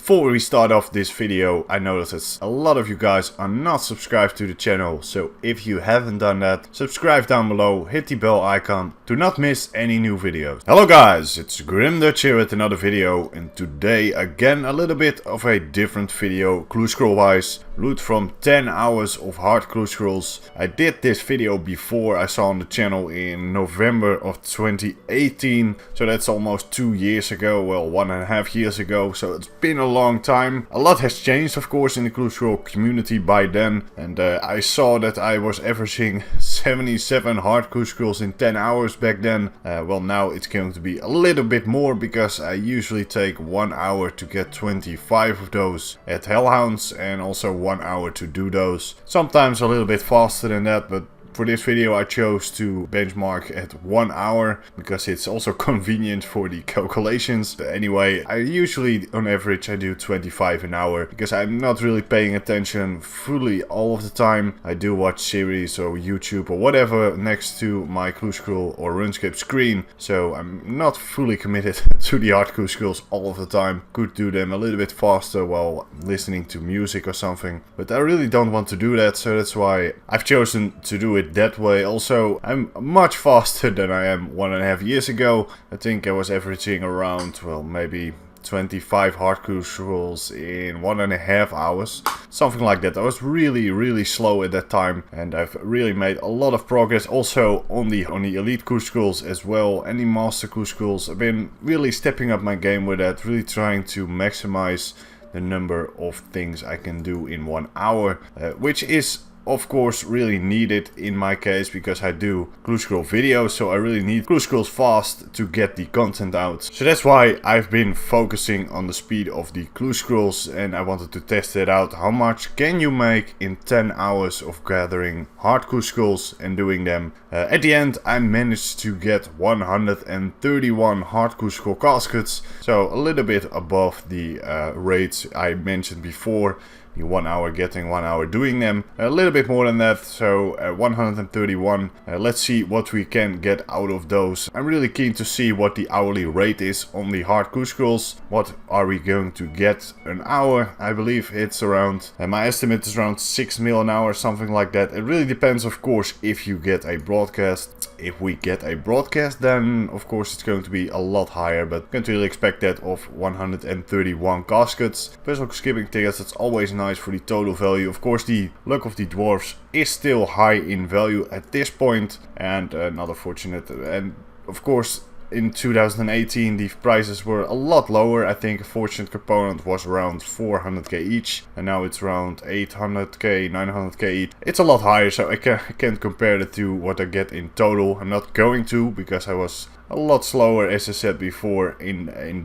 Before we start off this video, I noticed that a lot of you guys are not subscribed to the channel, so if you haven't done that, subscribe down below, hit the bell icon to not miss any new videos. Hello guys, it's GrimDutch here with another video, and today again a little bit of a different video, clue scroll wise. Loot from 10 hours of hard clue scrolls. I did this video before I saw on the channel in November of 2018, so that's almost 2 years ago, well 1.5 years ago, so it's been a long time. A lot has changed of course in the clue scroll community by then, and I saw that I was averaging 77 hard clue scrolls in 10 hours back then. Well, now it's going to be a little bit more because I usually take 1 hour to get 25 of those at Hellhounds and also 1 hour to do those. Sometimes a little bit faster than that, but for this video I chose to benchmark at 1 hour because it's also convenient for the calculations. But anyway, I usually on average I do 25 an hour because I'm not really paying attention fully all of the time. I do watch series or YouTube or whatever next to my clue scroll or Runescape screen, so I'm not fully committed to the hard clue scrolls all of the time. Could do them a little bit faster while listening to music or something, but I really don't want to do that, so that's why I've chosen to do it that way. Also, I'm much faster than I am 1.5 years ago. I think I was averaging around, well, maybe 25 hard clue scrolls in 1.5 hours, something like that. I was really slow at that time, and I've really made a lot of progress also on the elite clue scrolls as well, and the master clue scrolls. I've been really stepping up my game with that, really trying to maximize the number of things I can do in 1 hour, which is of course really needed in my case because I do clue scroll videos, so I really need clue scrolls fast to get the content out. So that's why I've been focusing on the speed of the clue scrolls, and I wanted to test it out. How much can you make in 10 hours of gathering hard clue scrolls and doing them? At the end I managed to get 131 hard clue scroll caskets, so a little bit above the rates I mentioned before. The 1 hour getting, 1 hour doing them. A little bit more than that, so 131. Let's see what we can get out of those. I'm really keen to see what the hourly rate is on the hard clue scrolls. What are we going to get an hour? I believe it's around, my estimate is around 6 mil an hour, something like that. It really depends of course if you get a broadcast. If we get a broadcast, then of course it's going to be a lot higher, but can't really expect that of 131 caskets. Puzzle skipping tickets, that's always nice for the total value. Of course the luck of the dwarves is still high in value at this point, and not unfortunate. And of course in 2018 the prices were a lot lower. I think a fortunate component was around 400k each, and now it's around 800k, 900k each. It's a lot higher, so I can't compare it to what I get in total. I'm not going to, because I was a lot slower, as I said before, in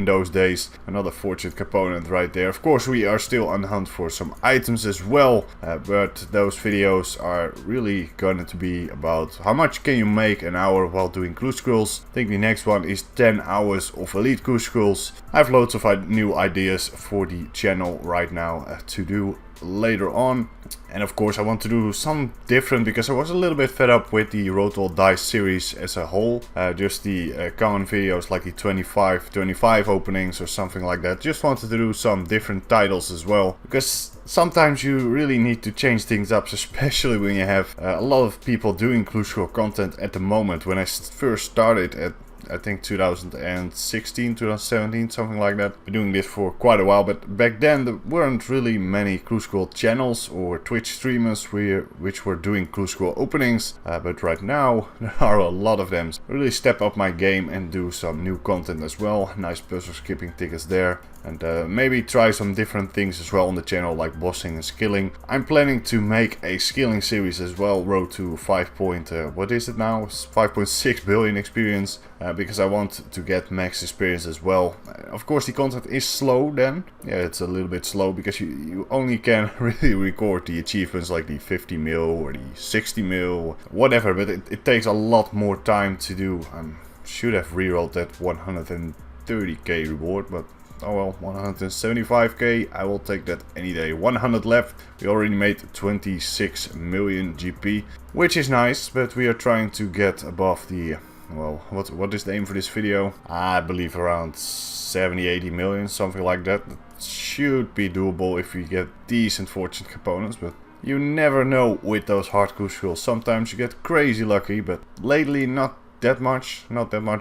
those days. Another fortunate component right there. Of course we are still on the hunt for some items as well, but those videos are really going to be about how much can you make an hour while doing clue scrolls. I think the next one is 10 hours of elite clue scrolls. I have loads of new ideas for the channel right now to do later on, and of course I want to do some different because I was a little bit fed up with the Roll Dice series as a whole. Just the common videos like the 25 openings or something like that. Just wanted to do some different titles as well, because sometimes you really need to change things up, especially when you have a lot of people doing clue scroll content at the moment. When I first started at I think 2016, 2017, something like that. Been doing this for quite a while, but back then there weren't really many clue scroll channels or Twitch streamers which were doing clue scroll openings, but right now there are a lot of them. Really step up my game and do some new content as well. Nice puzzle skipping tickets there. And maybe try some different things as well on the channel, like bossing and skilling. I'm planning to make a skilling series as well, road to 5.6 billion experience, because I want to get max experience as well. Of course the content is slow then. Yeah, it's a little bit slow because you only can really record the achievements like the 50 mil or the 60 mil, whatever, but it takes a lot more time to do. Should have rerolled that 130k reward, but oh well, 175k, I will take that any day. 100 left, we already made 26 million GP, which is nice, but we are trying to get above the, well, what is the aim for this video? I believe around 70-80 million, something like that. should be doable if we get decent fortune components, but you never know with those hard crucials. Sometimes you get crazy lucky, but lately not that much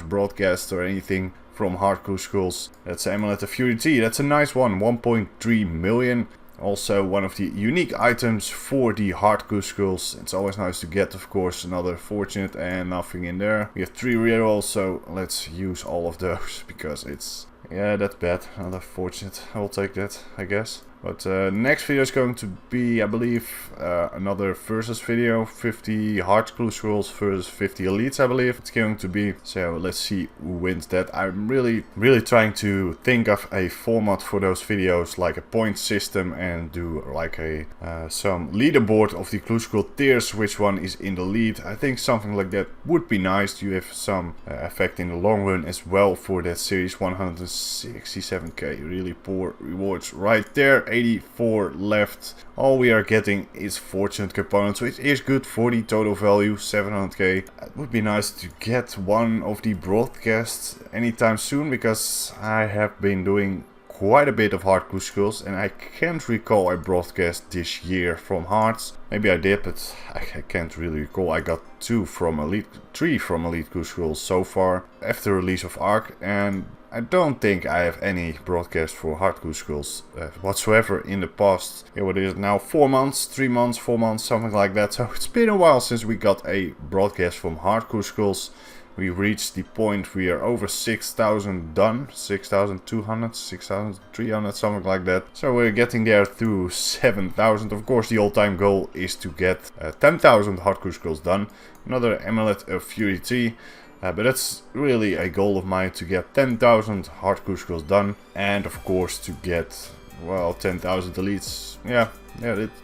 broadcast or anything from hard crucials. That's Amulet of Fury T. That's a nice one, 1.3 million. Also one of the unique items for the hard crucials. It's always nice to get, of course, another fortunate, and nothing in there. We have 3 rerolls, so let's use all of those because it's, yeah, that's bad. Another fortunate, I'll take that, I guess. But next video is going to be, I believe, another versus video. 50 hard crucials versus 50 elites, I believe it's going to be. So let's see who wins that. I'm really trying to think of a format for those videos, like a point system, and do like a some leaderboard of the crucial tiers, which one is in the lead. I think something like that would be nice. You have some effect in the long run as well for that series. 167k, really poor rewards right there. 84 left. All we are getting is fortunate components, which is good for the total value, 700k. It would be nice to get one of the broadcasts anytime soon, because I have been doing quite a bit of hard crucials and I can't recall a broadcast this year from hearts. Maybe I did, but I can't really recall. I got 3 from Elite Crucials so far after release of Arc, and I don't think I have any broadcast for hard crucials whatsoever in the past. Yeah, what is it now? 4 months, 3 months, 4 months, something like that. So it's been a while since we got a broadcast from hard crucials. We reached the point we are over 6,000 done, 6,200, 6,300, something like that. So we're getting there through 7,000. Of course, the all-time goal is to get 10,000 hard crucials done. Another Amulet of Fury T. But that's really a goal of mine, to get 10,000 hard crucials done. And of course to get, well, 10,000 elites. Yeah,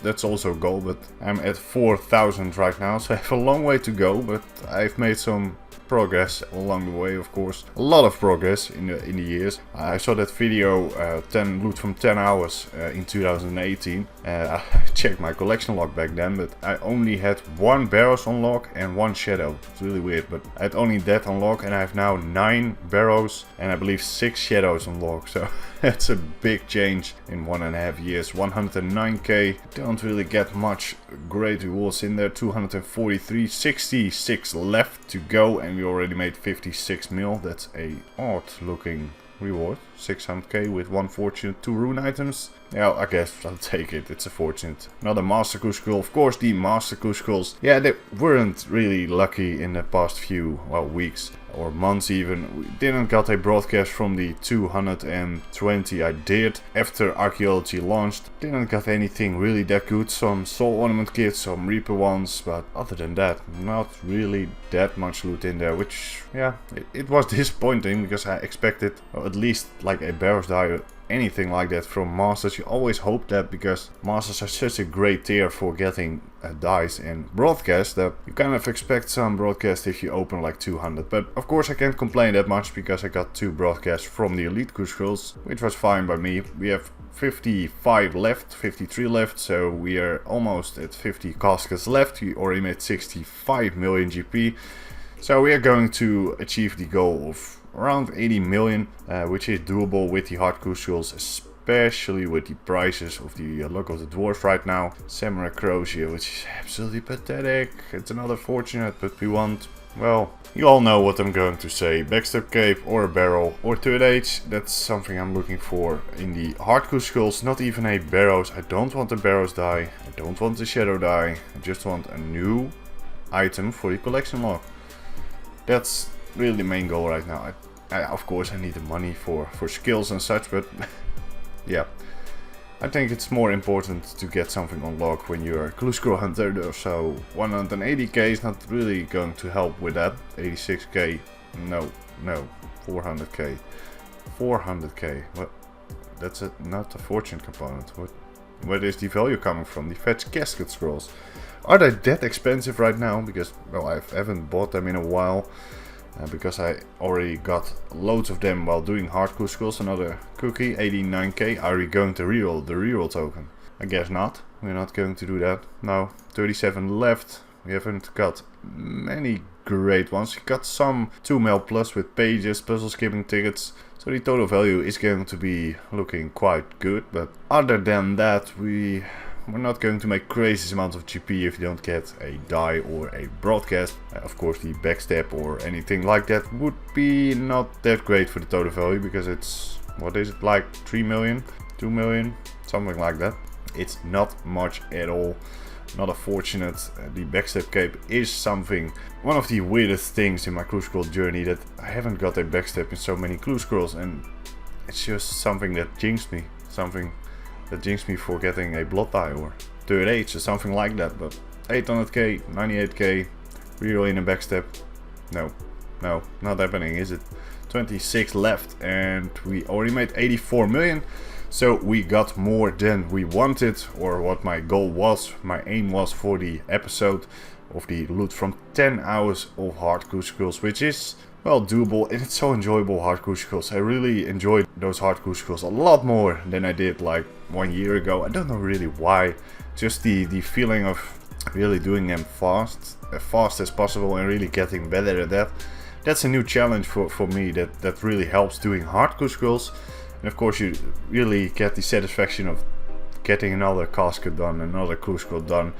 that's also a goal, but I'm at 4,000 right now, so I have a long way to go, but I've made some progress along the way, of course. A lot of progress in the years. I saw that video, 10 loot from 10 hours in 2018. I checked my collection log back then, but I only had 1 Barrows unlock and 1 Shadow. It's really weird, but I had only that unlock, and I have now 9 Barrows and I believe 6 Shadows unlocked. So that's a big change in 1.5 years. 109k. Don't really get much great rewards in there. 243, 66 left to go, and we already made 56 mil. That's a odd looking reward. 600k with 1 fortune, 2 rune items. Yeah, I guess I'll take it. It's a fortunate. Another Master Crucial. Of course, the Master Crucials. Yeah, they weren't really lucky in the past few, well, weeks or months even. We didn't got a broadcast from the 220 I did after Archaeology launched. Didn't got anything really that good. Some Soul Ornament kits, some Reaper ones, but other than that, not really that much loot in there, which, yeah, it was disappointing, because I expected, well, at least like a Barrows die, anything like that from Masters. You always hope that, because Masters are such a great tier for getting dice and broadcast, that you kind of expect some broadcast if you open like 200. But of course I can't complain that much, because I got 2 broadcasts from the Elite Crucials, which was fine by me. We have 55 left, 53 left, so we are almost at 50 caskets left. We already made 65 million GP. So we are going to achieve the goal of around 80 million, which is doable with the hard crucials, especially with the prices of the Luck of the Dwarf right now. Samurai Crozier, which is absolutely pathetic. It's another fortunate, but we want, well, you all know what I'm going to say. Backstab Cape or a Barrow or Third Age. That's something I'm looking for in the hard crucials. Not even a Barrows. I don't want a Barrows die. I don't want a Shadow die. I just want a new item for the collection log. That's really the main goal right now. Of course I need the money for skills and such, but yeah, I think it's more important to get something unlocked when you're a clue scroll hunter. So 180k is not really going to help with that. 86k, no, 400k, 400k. What? That's not a fortune component. Where is the value coming from? The fetch casket scrolls. Are they that expensive right now? Because, well, I haven't bought them in a while. Because I already got loads of them while doing hard crucials. Another cookie, 89k. Are we going to reroll the reroll token? I guess not. We're not going to do that. No, 37 left. We haven't got many great ones. You got some 2 mil plus with pages, puzzle skipping tickets. So the total value is going to be looking quite good. But other than that, we're not going to make crazy amounts of GP if you don't get a die or a broadcast. Of course, the backstep or anything like that would be not that great for the total value, because it's, what is it, like 3 million, 2 million, something like that. It's not much at all. Not a fortunate. The backstep cape is something, one of the weirdest things in my clue scroll journey, that I haven't got a backstep in so many clue scrolls, and it's just something that jinxed me. Something that jinxed me for getting a blood die or third age or something like that. But 800k, 98k, reroll in a backstep. No, not happening, is it? 26 left and we already made 84 million. So we got more than we wanted, or what my goal was, my aim was for the episode of the loot from 10 hours of hard clue scrolls, which is, well, doable, and it's so enjoyable, hard clue scrolls. I really enjoyed those hard clue scrolls a lot more than I did like 1 year ago. I don't know really why, just the feeling of really doing them fast as possible and really getting better at that. That's a new challenge for me that really helps doing hard clue scrolls. And of course you really get the satisfaction of getting another casket done, another clue scroll done.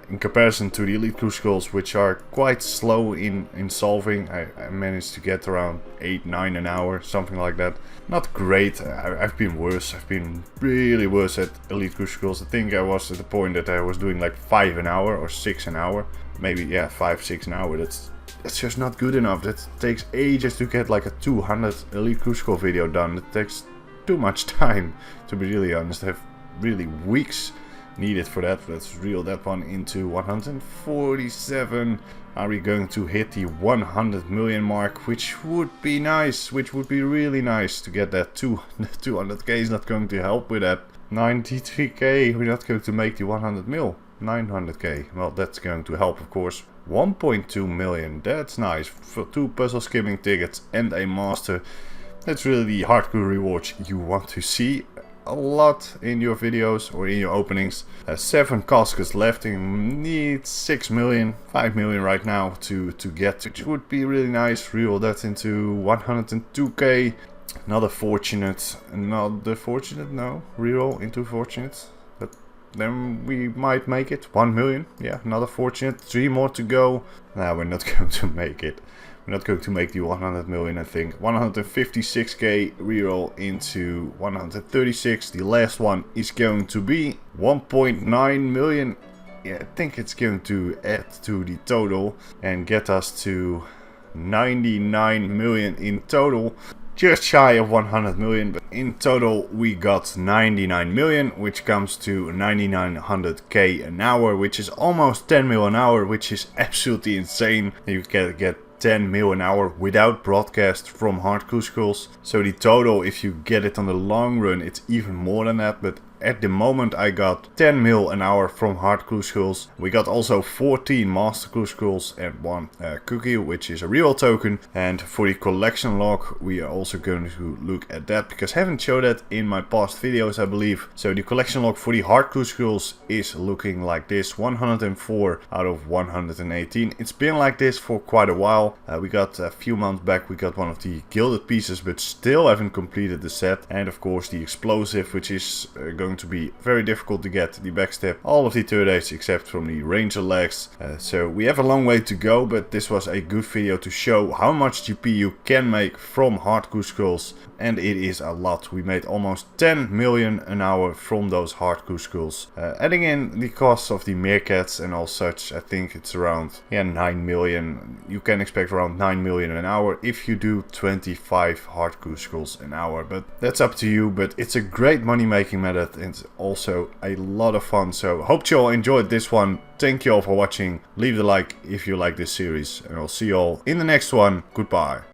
In comparison to the elite clue scrolls, which are quite slow in solving. I managed to get around 8-9 an hour, something like that. Not great. I've been worse. I've been really worse at elite clue scrolls. I think I was at the point that I was doing like 5 an hour or 6 an hour. Maybe, yeah, 5-6 an hour. That's just not good enough. That takes ages to get like a 200 elite clue scroll video done. It takes too much time, to be really honest. I have really weeks needed for that. Let's reel that one into 147. Are we going to hit the 100 million mark, which would be nice, which would be really nice to get that. 200k is not going to help with that. 93k, we're not going to make the 100 mil. 900k, well, that's going to help, of course. 1.2 million, that's nice, for 2 puzzle skipping tickets and a master. That's really the hardcore rewards you want to see a lot in your videos or in your openings. 7 caskets left, and need 6 million, 5 million right now to get, which would be really nice. Reroll that into 102k. Another fortunate, no, reroll into fortunate. But then we might make it. 1 million, yeah, another fortunate. 3 more to go. Nah, we're not going to make it. We're not going to make the 100 million, I think. 156k reroll into 136. The last one is going to be 1.9 million. Yeah, I think it's going to add to the total and get us to 99 million in total. Just shy of 100 million, but in total we got 99 million, which comes to 9900k an hour, which is almost 10 mil an hour, which is absolutely insane. You can get 10 mil an hour without broadcast from hard clue scrolls. So the total, if you get it on the long run, it's even more than that. But at the moment I got 10 mil an hour from hard clue scrolls. We got also 14 master clue scrolls and 1 cookie, which is a real token. And for the collection log, we are also going to look at that, because I haven't showed that in my past videos, I believe. So the collection log for the hard clue scrolls is looking like this: 104 out of 118. It's been like this for quite a while. We got a few months back, we got one of the gilded pieces, but still haven't completed the set. And of course the explosive, which is going to be very difficult to get. The backstep, all of the third aids except from the ranger legs. So we have a long way to go, but this was a good video to show how much GP you can make from hard clue scrolls. And it is a lot. We made almost 10 million an hour from those hard clue scrolls. Adding in the costs of the meerkats and all such, I think it's around 9 million. You can expect around 9 million an hour if you do 25 hard clue scrolls an hour. But that's up to you. But it's a great money making method, and it's also a lot of fun. So hope you all enjoyed this one. Thank you all for watching. Leave the like if you like this series, and I'll see you all in the next one. Goodbye.